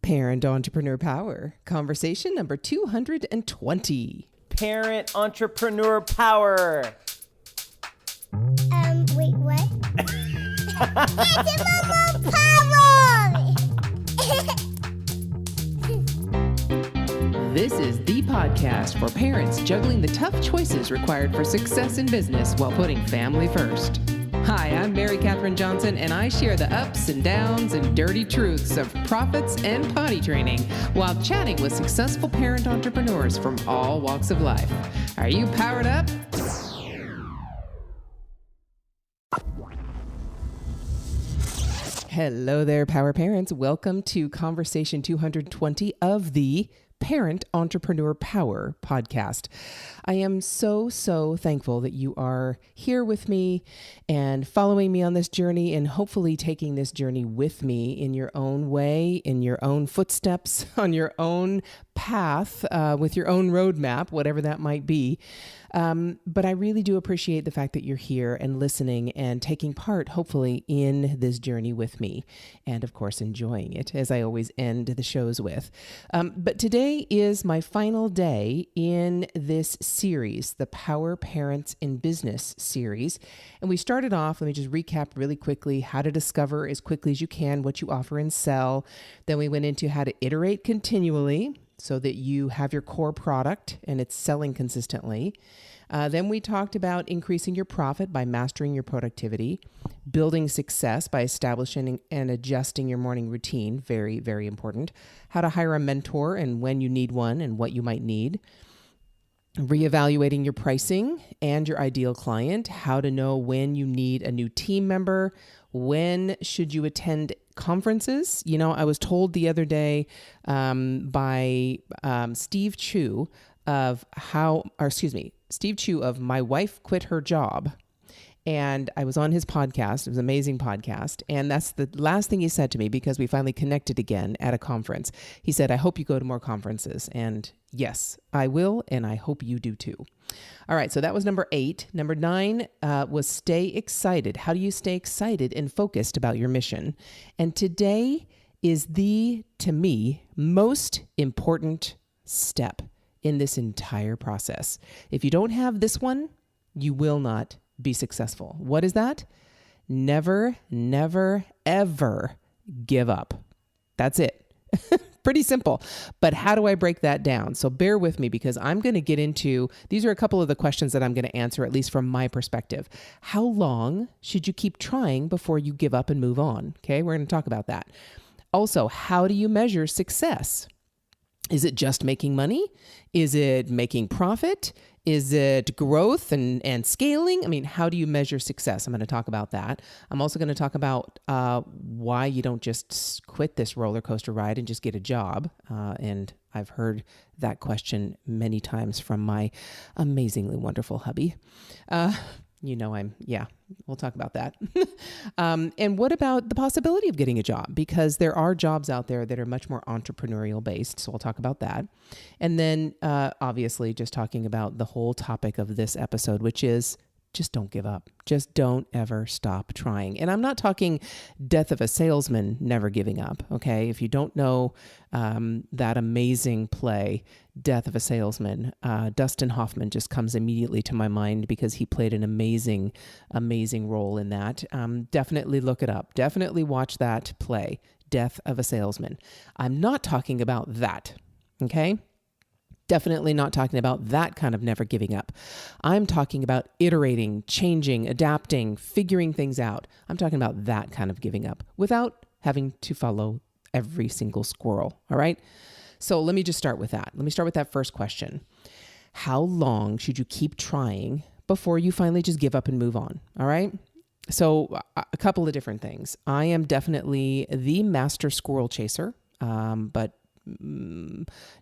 Parent Entrepreneur Power, conversation number 220. Parent Entrepreneur Power. Wait, what? Entrepreneur Power! This is the podcast for parents juggling the tough choices required for success in business while putting family first. Hi, I'm Mary Catherine Johnson, and I share the ups and downs and dirty truths of profits and potty training while chatting with successful parent entrepreneurs from all walks of life. Are you powered up? Hello there, Power Parents. Welcome to Conversation 220 of the Parent Entrepreneur Power podcast. I am so thankful that you are here with me and following me on this journey and hopefully taking this journey with me in your own way, in your own footsteps, on your own path, with your own roadmap, whatever that might be. But I really do appreciate the fact that you're here and listening and taking part, hopefully, in this journey with me. And of course, enjoying it, as I always end the shows with. But today is my final day in this series, the Power Parents in Business series. And we started off, let me just recap really quickly, how to discover as quickly as you can what you offer and sell. Then we went into how to iterate continually, so that you have your core product and it's selling consistently. Then we talked about increasing your profit by mastering your productivity, building success by establishing and adjusting your morning routine, very, very important, how to hire a mentor and when you need one and what you might need, reevaluating your pricing and your ideal client, how to know when you need a new team member, when should you attend conferences. You know, I was told the other day by Steve Chu of Steve Chu of My Wife Quit Her Job. And I was on his podcast. It was an amazing podcast. And that's the last thing he said to me because we finally connected again at a conference. He said, I hope you go to more conferences. And yes, I will. And I hope you do too. All right. So that was number 8. Number 9 was stay excited. How do you stay excited and focused about your mission? And today is to me, most important step in this entire process. If you don't have this one, you will not be successful. What is that? Never, ever give up. That's it. Pretty simple. But how do I break that down? So bear with me because I'm going to get into, these are a couple of the questions that I'm going to answer, at least from my perspective. How long should you keep trying before you give up and move on? Okay, we're going to talk about that. Also, how do you measure success? Is it just making money? Is it making profit? Is it growth and scaling? I mean, how do you measure success? I'm going to talk about that. I'm also going to talk about why you don't just quit this roller coaster ride and just get a job. And I've heard that question many times from my amazingly wonderful hubby. We'll talk about that. And what about the possibility of getting a job? Because there are jobs out there that are much more entrepreneurial based. So I'll talk about that. And then obviously just talking about the whole topic of this episode, which is just don't give up. Just don't ever stop trying. And I'm not talking death of a salesman, never giving up. Okay. If you don't know that amazing play, Death of a Salesman, Dustin Hoffman just comes immediately to my mind because he played an amazing role in that. Definitely look it up. Definitely watch that play, Death of a Salesman. I'm not talking about that. Okay. Definitely not talking about that kind of never giving up. I'm talking about iterating, changing, adapting, figuring things out. I'm talking about that kind of giving up without having to follow every single squirrel. All right. So let me just start with that. Let me start with that first question. How long should you keep trying before you finally just give up and move on? All right. So a couple of different things. I am definitely the master squirrel chaser, but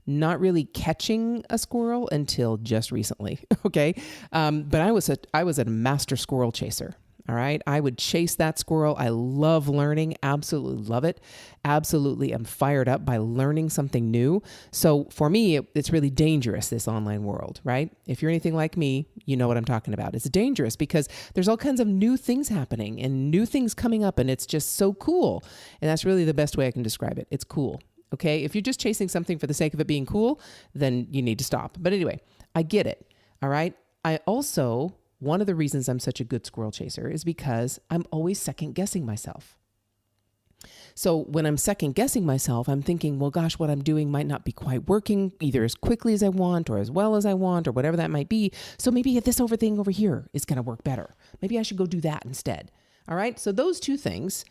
not really catching a squirrel until just recently. Okay. But I was a master squirrel chaser. All right. I would chase that squirrel. I love learning. Absolutely love it. Absolutely am fired up by learning something new. So for me, it's really dangerous, this online world, right? If you're anything like me, you know what I'm talking about. It's dangerous because there's all kinds of new things happening and new things coming up, and it's just so cool. And that's really the best way I can describe it. It's cool. Okay. If you're just chasing something for the sake of it being cool, then you need to stop. But anyway, I get it. All right. One of the reasons I'm such a good squirrel chaser is because I'm always second guessing myself. So when I'm second guessing myself, I'm thinking, well, gosh, what I'm doing might not be quite working either as quickly as I want or as well as I want or whatever that might be. So maybe this thing over here is going to work better. Maybe I should go do that instead. All right. So those two things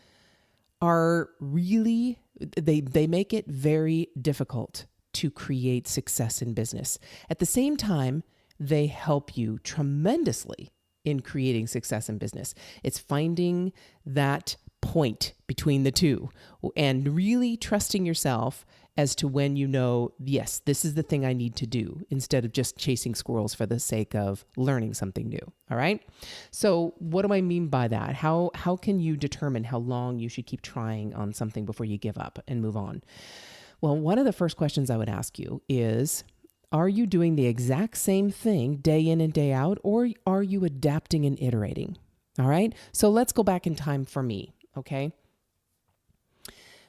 are really, they make it very difficult to create success in business. At the same time, they help you tremendously in creating success in business. It's finding that point between the two and really trusting yourself as to when you know, yes, this is the thing I need to do, instead of just chasing squirrels for the sake of learning something new. All right. So what do I mean by that? How can you determine how long you should keep trying on something before you give up and move on? Well, one of the first questions I would ask you is, are you doing the exact same thing day in and day out, or are you adapting and iterating? All right. So let's go back in time for me. Okay.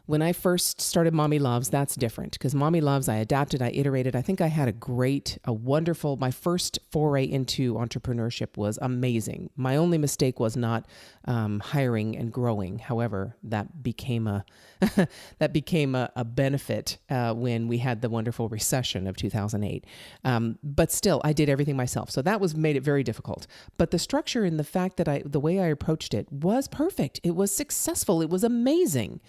When I first started Mommy Loves, that's different, because Mommy Loves, I adapted, I iterated. I think I had my first foray into entrepreneurship was amazing. My only mistake was not hiring and growing. However, that became a benefit when we had the wonderful recession of 2008. But still, I did everything myself. So that made it very difficult. But the structure and the fact that the way I approached it was perfect. It was successful. It was amazing.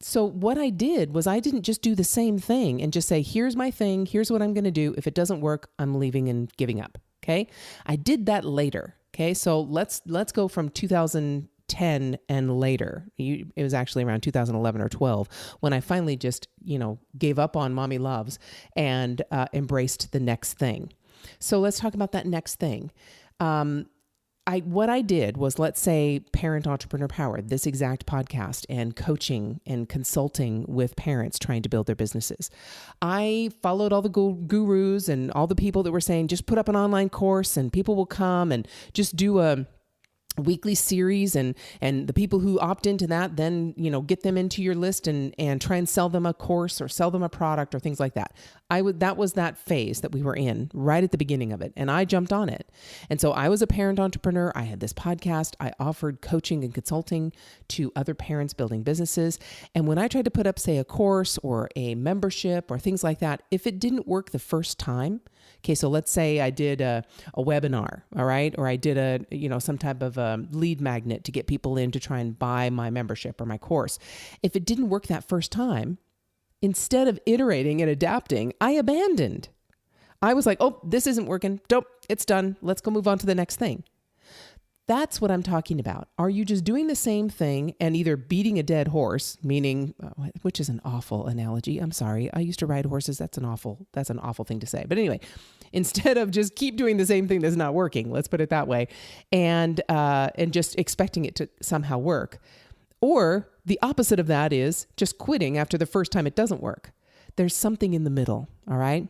So what I did was I didn't just do the same thing and just say, here's my thing. Here's what I'm going to do. If it doesn't work, I'm leaving and giving up. Okay. I did that later. Okay. So let's go from 2010 and later. It was actually around 2011 or 12 when I finally just, gave up on Mommy Loves and embraced the next thing. So let's talk about that next thing. What I did was, let's say, Parent Entrepreneur Power, this exact podcast, and coaching and consulting with parents trying to build their businesses. I followed all the gurus and all the people that were saying, just put up an online course and people will come, and just do a weekly series, and the people who opt into that, then, get them into your list and try and sell them a course or sell them a product or things like that. That was that phase that we were in right at the beginning of it. And I jumped on it. And so I was a parent entrepreneur. I had this podcast. I offered coaching and consulting to other parents building businesses. And when I tried to put up, say, a course or a membership or things like that, if it didn't work the first time, okay, so let's say I did a webinar, all right, or I did some type of a lead magnet to get people in to try and buy my membership or my course. If it didn't work that first time, instead of iterating and adapting, I abandoned. I was like, oh, this isn't working. Nope, it's done. Let's go move on to the next thing. That's what I'm talking about. Are you just doing the same thing and either beating a dead horse, meaning, which is an awful analogy. I'm sorry. I used to ride horses. That's an awful thing to say. But anyway, instead of just keep doing the same thing that's not working, let's put it that way, and just expecting it to somehow work. Or the opposite of that is just quitting after the first time it doesn't work. There's something in the middle. All right.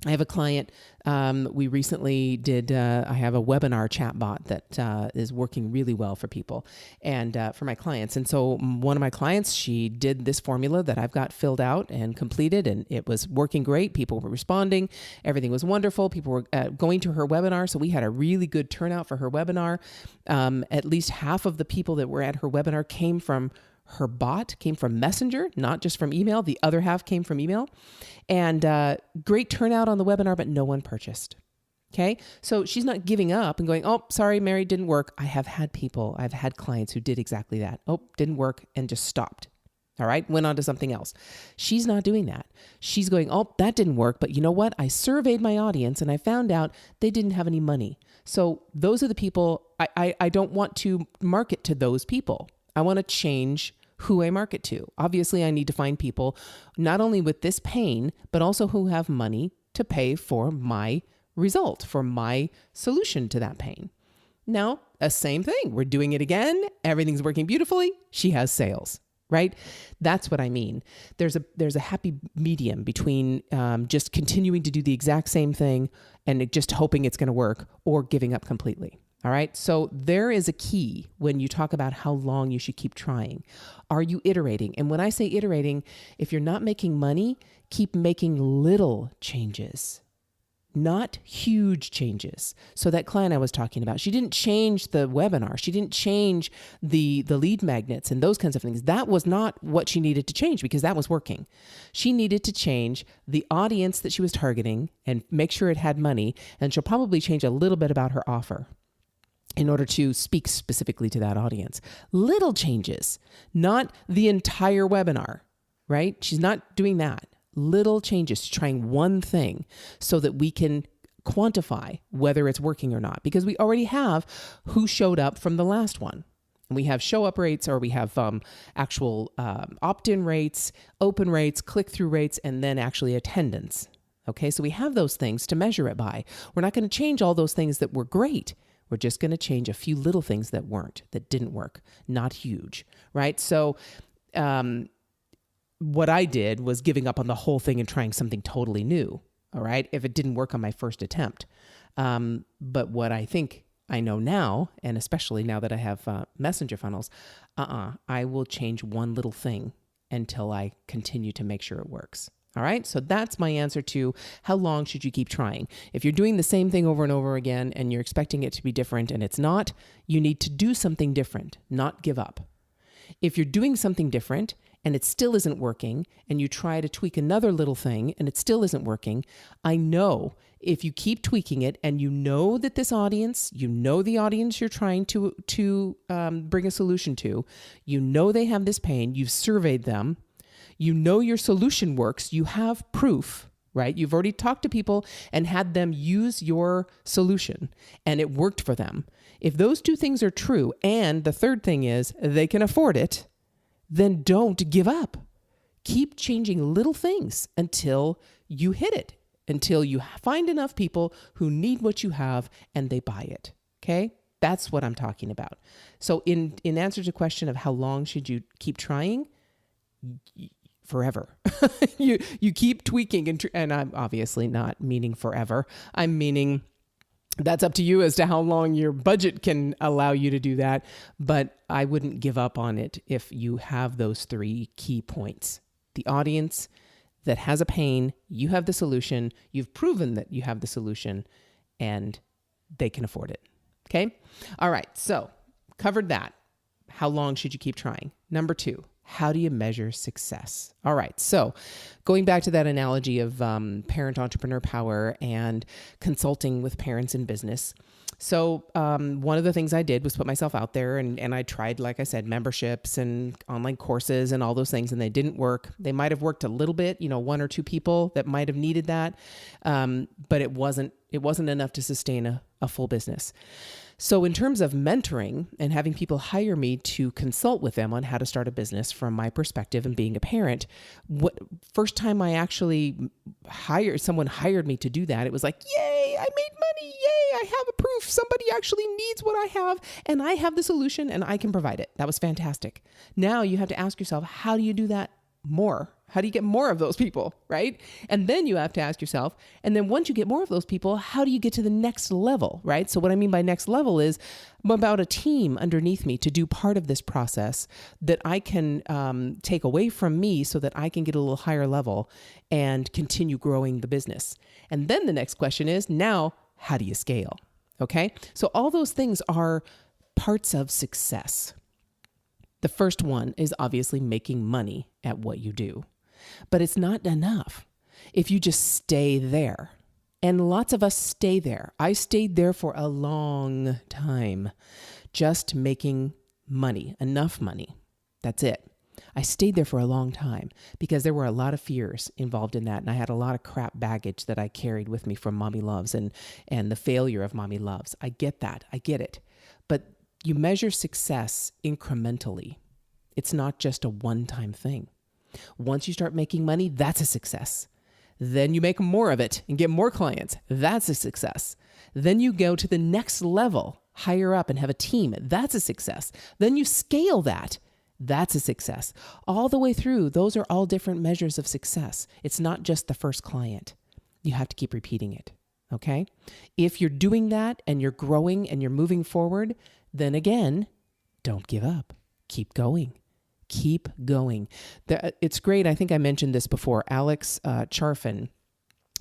I have a client, we recently did, I have a webinar chatbot that is working really well for people and for my clients. And so one of my clients, she did this formula that I've got filled out and completed, and it was working great. People were responding. Everything was wonderful. People were going to her webinar. So we had a really good turnout for her webinar. At least half of the people that were at her webinar came from her bot, came from Messenger, not just from email. The other half came from email. And great turnout on the webinar, but no one purchased. Okay. So she's not giving up and going, oh, sorry, Mary, didn't work. I've had clients who did exactly that. Oh, didn't work, and just stopped. All right. Went on to something else. She's not doing that. She's going, oh, that didn't work. But you know what? I surveyed my audience and I found out they didn't have any money. So those are the people I don't want to market to those people. I want to change who I market to. Obviously, I need to find people not only with this pain, but also who have money to pay for my result, for my solution to that pain. Now, the same thing. We're doing it again. Everything's working beautifully. She has sales, right? That's what I mean. There's a happy medium between just continuing to do the exact same thing and just hoping it's going to work, or giving up completely. All right. So there is a key when you talk about how long you should keep trying. Are you iterating? And when I say iterating, if you're not making money, keep making little changes, not huge changes. So that client I was talking about, she didn't change the webinar. She didn't change the lead magnets and those kinds of things. That was not what she needed to change because that was working. She needed to change the audience that she was targeting and make sure it had money. And she'll probably change a little bit about her offer in order to speak specifically to that audience. Little changes, not the entire webinar, right? She's not doing that. Little changes, trying one thing so that we can quantify whether it's working or not, because we already have who showed up from the last one. We have show up rates, or we have actual opt-in rates, open rates, click-through rates, and then actually attendance. Okay, so we have those things to measure it by. We're not going to change all those things that were great. We're just going to change a few little things that weren't, that didn't work, not huge, right? So what I did was giving up on the whole thing and trying something totally new, all right, if it didn't work on my first attempt. But what I think I know now, and especially now that I have messenger funnels, I will change one little thing until I continue to make sure it works. All right. So that's my answer to how long should you keep trying? If you're doing the same thing over and over again and you're expecting it to be different and it's not, you need to do something different, not give up. If you're doing something different and it still isn't working and you try to tweak another little thing and it still isn't working, I know if you keep tweaking it and you know that this audience, you know the audience you're trying to bring a solution to, you know they have this pain, you've surveyed them, you know your solution works, you have proof, right? You've already talked to people and had them use your solution and it worked for them. If those two things are true, and the third thing is they can afford it, then don't give up. Keep changing little things until you hit it, until you find enough people who need what you have and they buy it, okay? That's what I'm talking about. So in answer to the question of how long should you keep trying, forever. you keep tweaking, and I'm obviously not meaning forever. I'm meaning that's up to you as to how long your budget can allow you to do that. But I wouldn't give up on it if you have those three key points. The audience that has a pain, you have the solution, you've proven that you have the solution, and they can afford it. Okay? All right. So covered that. How long should you keep trying? Number 2. How do you measure success? All right. So going back to that analogy of parent entrepreneur power and consulting with parents in business. So one of the things I did was put myself out there and I tried, like I said, memberships and online courses and all those things, and they didn't work. They might have worked a little bit, 1 or 2 people that might have needed that. But it wasn't enough to sustain a full business. So in terms of mentoring and having people hire me to consult with them on how to start a business from my perspective and being a parent, first time I actually someone hired me to do that, it was like, yay, I made money. Yay, I have a proof. Somebody actually needs what I have and I have the solution and I can provide it. That was fantastic. Now you have to ask yourself, how do you do that more? How do you get more of those people, right? And then you have to ask yourself, and then once you get more of those people, how do you get to the next level, right? So what I mean by next level is about a team underneath me to do part of this process that I can take away from me so that I can get a little higher level and continue growing the business. And then the next question is, now, how do you scale? Okay? So all those things are parts of success. The first one is obviously making money at what you do. But it's not enough if you just stay there. And lots of us stay there. I stayed there for a long time, just making money, enough money. That's it. I stayed there for a long time because there were a lot of fears involved in that. And I had a lot of crap baggage that I carried with me from Mommy Loves and the failure of Mommy Loves. I get that. I get it. But you measure success incrementally. It's not just a one-time thing. Once you start making money, that's a success. Then you make more of it and get more clients. That's a success. Then you go to the next level, higher up and have a team. That's a success. Then you scale that. That's a success. All the way through, those are all different measures of success. It's not just the first client. You have to keep repeating it. Okay. If you're doing that and you're growing and you're moving forward, then again, don't give up. Keep going. Keep going. It's great. I think I mentioned this before. Alex Charfin,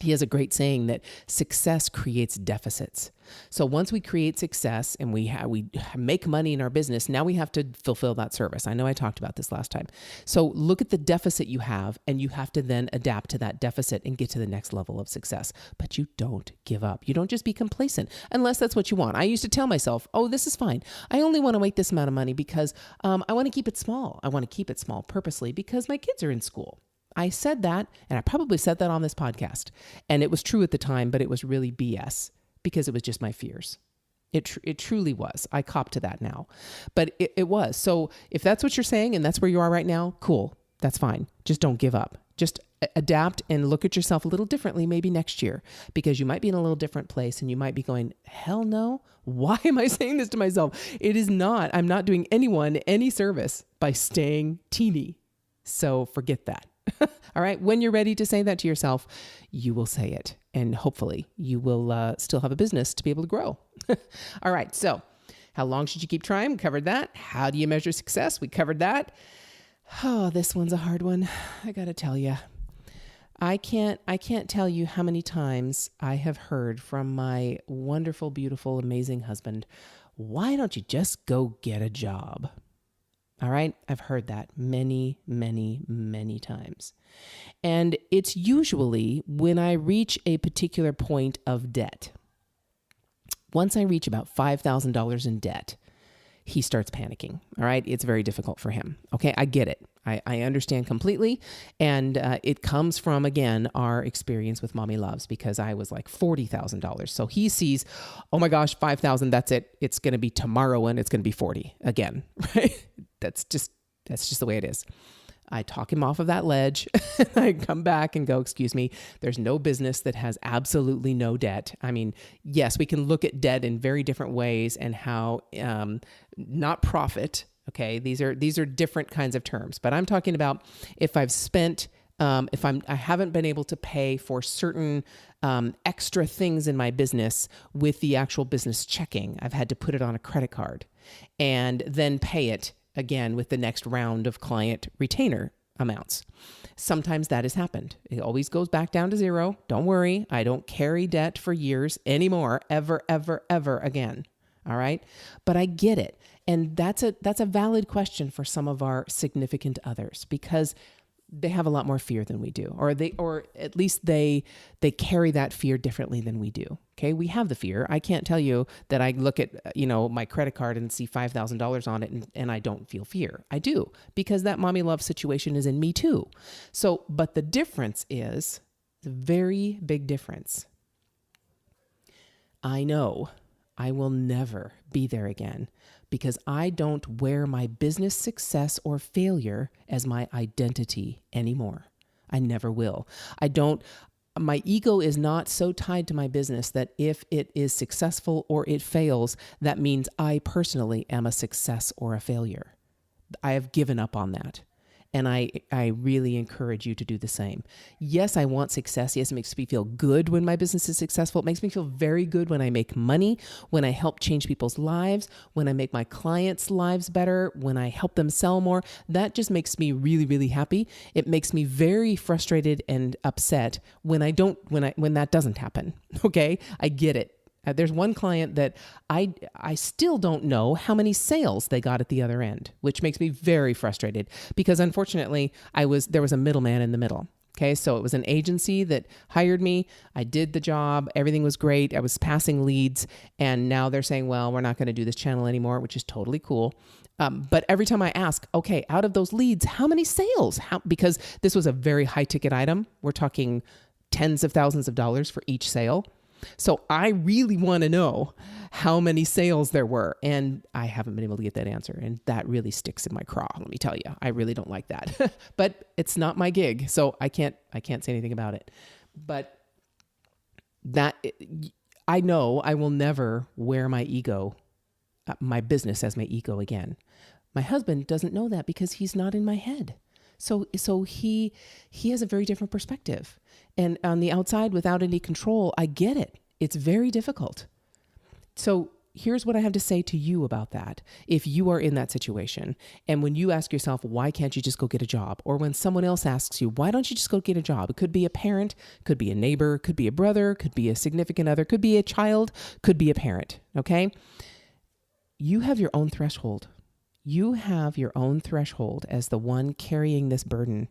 he has a great saying that success creates deficits. So once we create success and we make money in our business, now we have to fulfill that service. I know I talked about this last time. So look at the deficit you have, and you have to then adapt to that deficit and get to the next level of success. But you don't give up. You don't just be complacent unless that's what you want. I used to tell myself, oh, this is fine. I only want to make this amount of money because I want to keep it small. I want to keep it small purposely because my kids are in school. I said that, and I probably said that on this podcast, and it was true at the time, but it was really BS because it was just my fears. It truly was. I cop to that now, but it was. So if that's what you're saying and that's where you are right now, cool. That's fine. Just don't give up. Just adapt and look at yourself a little differently maybe next year, because you might be in a little different place and you might be going, hell no. Why am I saying this to myself? It is not. I'm not doing anyone any service by staying teeny. So forget that. All right. When you're ready to say that to yourself, you will say it. And hopefully you will still have a business to be able to grow. All right. So how long should you keep trying? We covered that. How do you measure success? We covered that. Oh, this one's a hard one. I got to tell you. I can't tell you how many times I have heard from my wonderful, beautiful, amazing husband, why don't you just go get a job? All right. I've heard that many, many, many times. And it's usually when I reach a particular point of debt. Once I reach about $5,000 in debt, he starts panicking. All right. It's very difficult for him. Okay. I get it. I understand completely. And it comes from, again, our experience with Mommy Loves, because I was like $40,000. So he sees, oh my gosh, 5,000, that's it. It's going to be tomorrow and it's going to be 40 again, right? That's just the way it is. I talk him off of that ledge. I come back and go, excuse me, there's no business that has absolutely no debt. I mean, yes, we can look at debt in very different ways and how not profit. Okay, these are different kinds of terms, but I'm talking about if I've spent, I haven't been able to pay for certain extra things in my business with the actual business checking. I've had to put it on a credit card and then pay it again with the next round of client retainer amounts. Sometimes that has happened. It always goes back down to zero. Don't worry. I don't carry debt for years anymore, ever, ever, ever again. All right. But I get it. And that's a valid question for some of our significant others, because they have a lot more fear than we do, or at least they carry that fear differently than we do. Okay. We have the fear. I can't tell you that I look at, my credit card and see $5,000 on it and I don't feel fear. I do, because that Mommy Love situation is in me too. So, but the difference is a very big difference. I know I will never be there again, because I don't wear my business success or failure as my identity anymore. I never will. My ego is not so tied to my business that if it is successful or it fails, that means I personally am a success or a failure. I have given up on that. And I really encourage you to do the same. Yes, I want success. Yes, it makes me feel good when my business is successful. It makes me feel very good when I make money, when I help change people's lives, when I make my clients' lives better, when I help them sell more. That just makes me really, really happy. It makes me very frustrated and upset when that doesn't happen. Okay? I get it. There's one client that I still don't know how many sales they got at the other end, which makes me very frustrated, because unfortunately there was a middleman in the middle. Okay. So it was an agency that hired me. I did the job. Everything was great. I was passing leads, and now they're saying, well, we're not going to do this channel anymore, which is totally cool. But every time I ask, okay, out of those leads, how many sales? Because this was a very high ticket item. We're talking tens of thousands of dollars for each sale. So I really want to know how many sales there were, and I haven't been able to get that answer, and that really sticks in my craw. Let me tell you, I really don't like that, but it's not my gig, so I can't say anything about it. But I know I will never wear my ego, my business as my ego again. My husband doesn't know that because he's not in my head. So he has a very different perspective. And on the outside, without any control, I get it. It's very difficult. So here's what I have to say to you about that. If you are in that situation, and when you ask yourself, why can't you just go get a job? Or when someone else asks you, why don't you just go get a job? It could be a parent, could be a neighbor, could be a brother, could be a significant other, could be a child, could be a parent, okay? You have your own threshold. You have your own threshold as the one carrying this burden.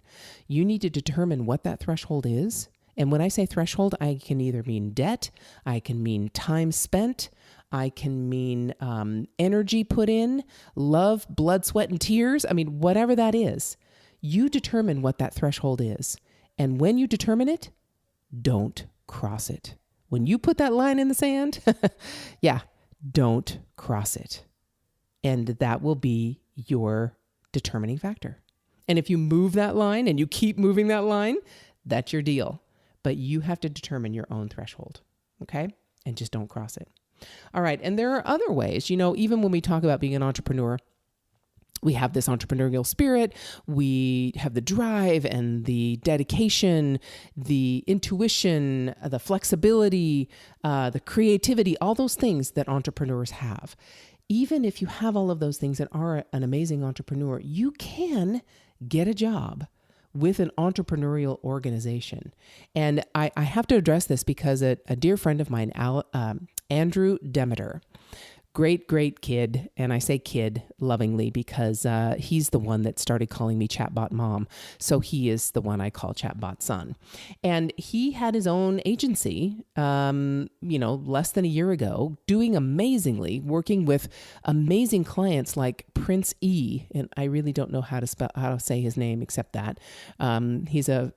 You need to determine what that threshold is. And when I say threshold, I can either mean debt, I can mean time spent, I can mean energy put in, love, blood, sweat, and tears. I mean, whatever that is, you determine what that threshold is. And when you determine it, don't cross it. When you put that line in the sand, don't cross it. And that will be your determining factor. And if you move that line and you keep moving that line, that's your deal. But you have to determine your own threshold, okay? And just don't cross it. All right. And there are other ways, even when we talk about being an entrepreneur, we have this entrepreneurial spirit, we have the drive and the dedication, the intuition, the flexibility, the creativity, all those things that entrepreneurs have. Even if you have all of those things and are an amazing entrepreneur, you can get a job with an entrepreneurial organization. And I have to address this because a dear friend of mine, Andrew Demeter, great kid. And I say kid lovingly because he's the one that started calling me Chatbot Mom. So he is the one I call Chatbot Son. And he had his own agency, less than a year ago, doing amazingly, working with amazing clients like Prince E. And I really don't know how to say his name except that. He's a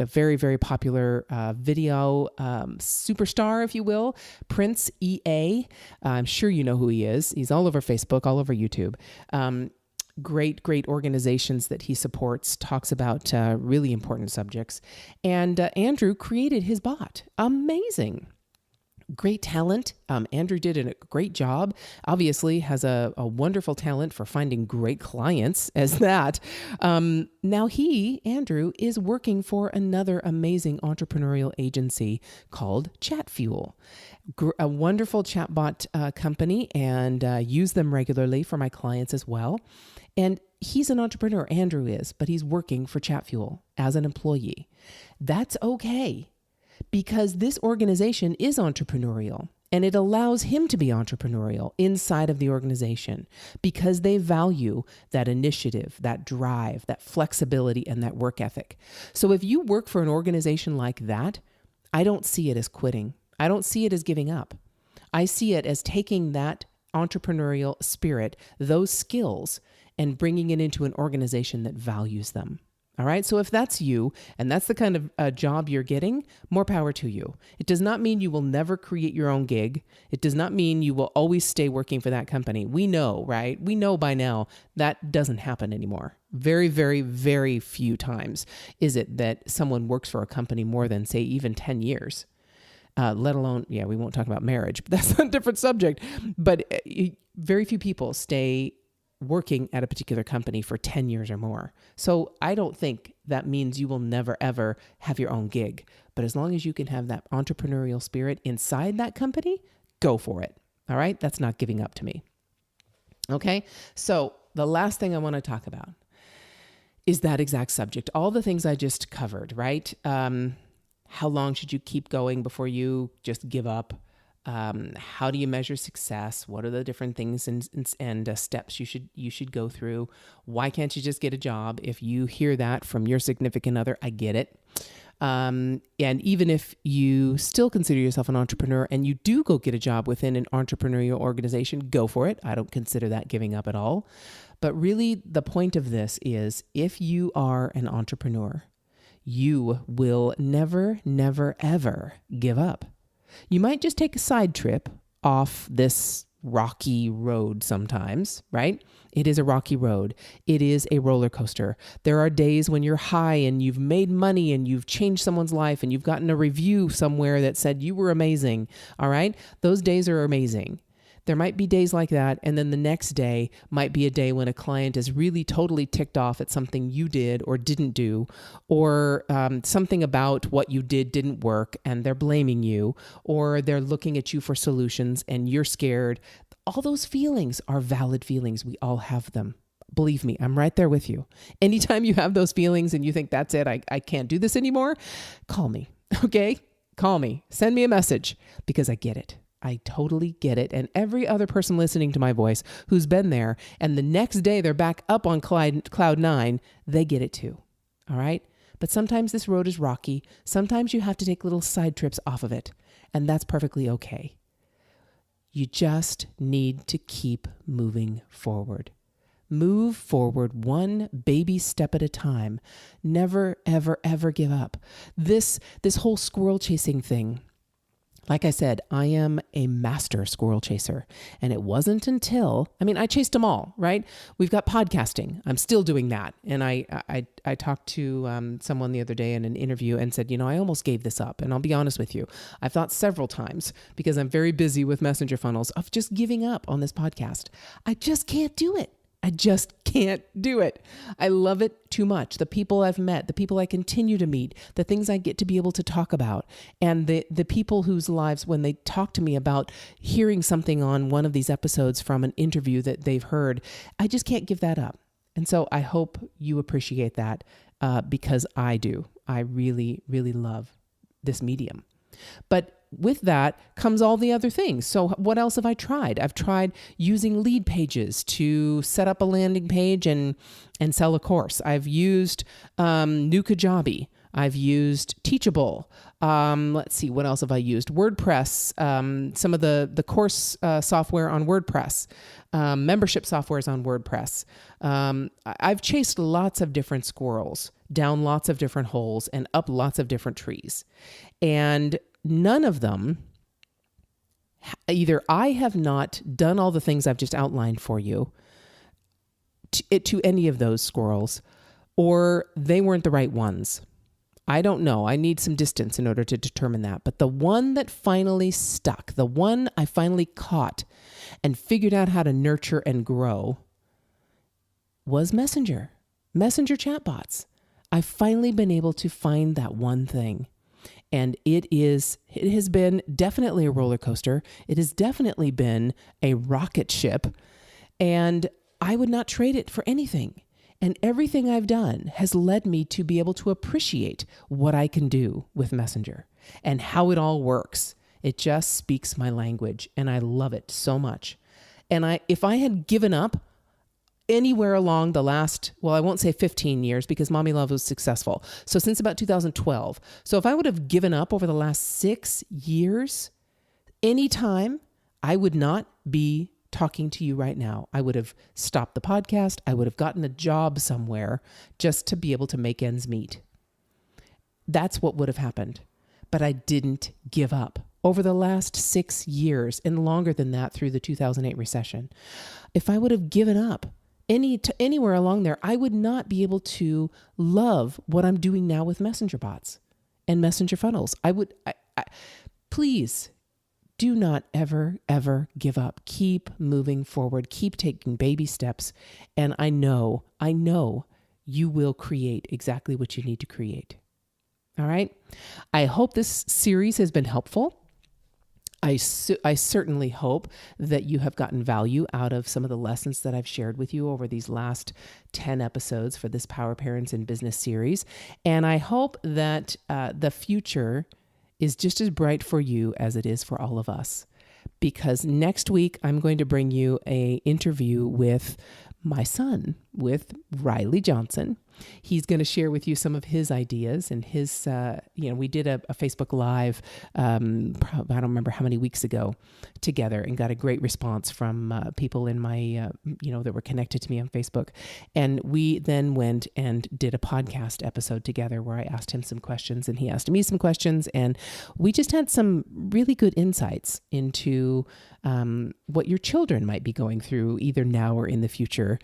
very, very popular video superstar, if you will, Prince EA. I'm sure you know who he is. He's all over Facebook, all over YouTube. Great organizations that he supports, talks about really important subjects. And Andrew created his bot. Amazing. Great talent. Andrew did a great job. Obviously has a wonderful talent for finding great clients as that. Now Andrew, is working for another amazing entrepreneurial agency called ChatFuel, a wonderful chatbot company, and use them regularly for my clients as well. And he's an entrepreneur, Andrew is, but he's working for ChatFuel as an employee. That's okay, because this organization is entrepreneurial and it allows him to be entrepreneurial inside of the organization because they value that initiative, that drive, that flexibility, and that work ethic. So if you work for an organization like that, I don't see it as quitting. I don't see it as giving up. I see it as taking that entrepreneurial spirit, those skills, and bringing it into an organization that values them. All right. So if that's you and that's the kind of job you're getting, more power to you. It does not mean you will never create your own gig. It does not mean you will always stay working for that company. We know, right? We know by now that doesn't happen anymore. Very, very, very few times is it that someone works for a company more than, say, even 10 years. Let alone, we won't talk about marriage, but that's a different subject. But very few people stay working at a particular company for 10 years or more. So I don't think that means you will never, ever have your own gig. But as long as you can have that entrepreneurial spirit inside that company, go for it. All right? That's not giving up to me. Okay? So the last thing I want to talk about is that exact subject. All the things I just covered, right? How long should you keep going before you just give up? How do you measure success? What are the different things and steps you should go through? Why can't you just get a job? If you hear that from your significant other, I get it. And even if you still consider yourself an entrepreneur and you do go get a job within an entrepreneurial organization, go for it. I don't consider that giving up at all. But really, the point of this is if you are an entrepreneur, you will never, never, ever give up. You might just take a side trip off this rocky road sometimes, right? It is a rocky road. It is a roller coaster. There are days when you're high and you've made money and you've changed someone's life and you've gotten a review somewhere that said you were amazing, all right? Those days are amazing. There might be days like that. And then the next day might be a day when a client is really totally ticked off at something you did or didn't do, or something about what you did didn't work and they're blaming you, or they're looking at you for solutions and you're scared. All those feelings are valid feelings. We all have them. Believe me, I'm right there with you. Anytime you have those feelings and you think, that's it, I can't do this anymore, call me, okay? Call me. Send me a message, because I get it. I totally get it. And every other person listening to my voice who's been there and the next day they're back up on cloud nine, they get it too, all right? But sometimes this road is rocky. Sometimes you have to take little side trips off of it, and that's perfectly okay. You just need to keep moving forward. Move forward one baby step at a time. Never, ever, ever give up. This whole squirrel chasing thing, like I said, I am a master squirrel chaser. And it wasn't until, I chased them all, right? We've got podcasting. I'm still doing that. And I talked to someone the other day in an interview and said, I almost gave this up. And I'll be honest with you. I've thought several times, because I'm very busy with messenger funnels, of just giving up on this podcast. I just can't do it. I just can't do it. I love it too much. The people I've met, the people I continue to meet, the things I get to be able to talk about, and the people whose lives, when they talk to me about hearing something on one of these episodes from an interview that they've heard, I just can't give that up. And so I hope you appreciate that, because I do. I really, really love this medium. But with that comes all the other things. So what else have I tried? I've tried using lead pages to set up a landing page and sell a course. I've used New Kajabi. I've used Teachable. Let's see, what else have I used? WordPress, some of the course software on WordPress, membership softwares on WordPress. I've chased lots of different squirrels, down lots of different holes, and up lots of different trees. And none of them, either I have not done all the things I've just outlined for you to any of those squirrels, or they weren't the right ones. I don't know. I need some distance in order to determine that. But the one that finally stuck, the one I finally caught and figured out how to nurture and grow, was Messenger chatbots. I've finally been able to find that one thing. And it has been definitely a roller coaster. It has definitely been a rocket ship, and I would not trade it for anything. And everything I've done has led me to be able to appreciate what I can do with Messenger and how it all works. It just speaks my language, and I love it so much. And if I had given up anywhere along the last, well, I won't say 15 years, because Mommy Love was successful. So since about 2012. So if I would have given up over the last 6 years, anytime, I would not be talking to you right now. I would have stopped the podcast. I would have gotten a job somewhere just to be able to make ends meet. That's what would have happened. But I didn't give up over the last 6 years, and longer than that through the 2008 recession. If I would have given up anywhere along there, I would not be able to love what I'm doing now with messenger bots and messenger funnels. Please do not ever, ever give up. Keep moving forward. Keep taking baby steps. And I know you will create exactly what you need to create. All right. I hope this series has been helpful. I certainly hope that you have gotten value out of some of the lessons that I've shared with you over these last 10 episodes for this Power Parents in Business series. And I hope that the future is just as bright for you as it is for all of us. Because next week, I'm going to bring you an interview with my son, with Riley Johnson. He's going to share with you some of his ideas and his, we did a Facebook Live, I don't remember how many weeks ago together, and got a great response from people in my, that were connected to me on Facebook. And we then went and did a podcast episode together where I asked him some questions and he asked me some questions. And we just had some really good insights into what your children might be going through either now or in the future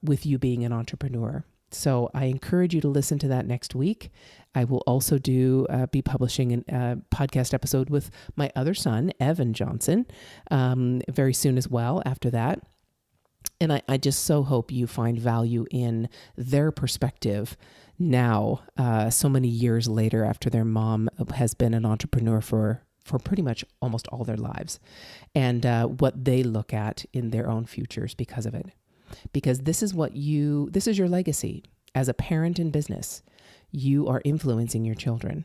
with you being an entrepreneur. So I encourage you to listen to that next week. I will also be publishing a podcast episode with my other son, Evan Johnson, very soon as well after that. And I just so hope you find value in their perspective now, so many years later after their mom has been an entrepreneur for pretty much almost all their lives, and what they look at in their own futures because of it. Because this is your legacy. As a parent in business, you are influencing your children.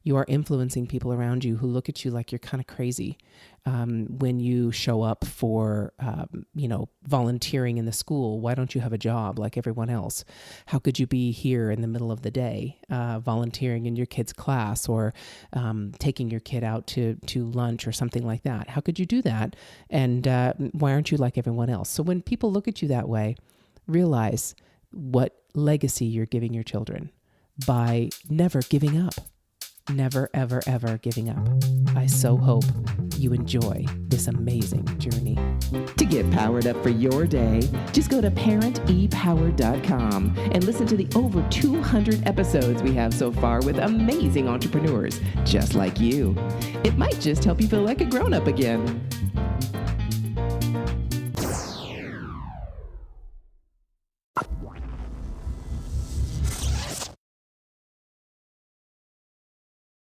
You are influencing people around you who look at you like you're kind of crazy when you show up for, volunteering in the school. Why don't you have a job like everyone else? How could you be here in the middle of the day volunteering in your kid's class or taking your kid out to lunch or something like that? How could you do that? And why aren't you like everyone else? So when people look at you that way, realize what legacy you're giving your children by never giving up. Never, ever, ever giving up. I so hope you enjoy this amazing journey. To get powered up for your day, just go to parentepower.com and listen to the over 200 episodes we have so far with amazing entrepreneurs just like you. It might just help you feel like a grown-up again.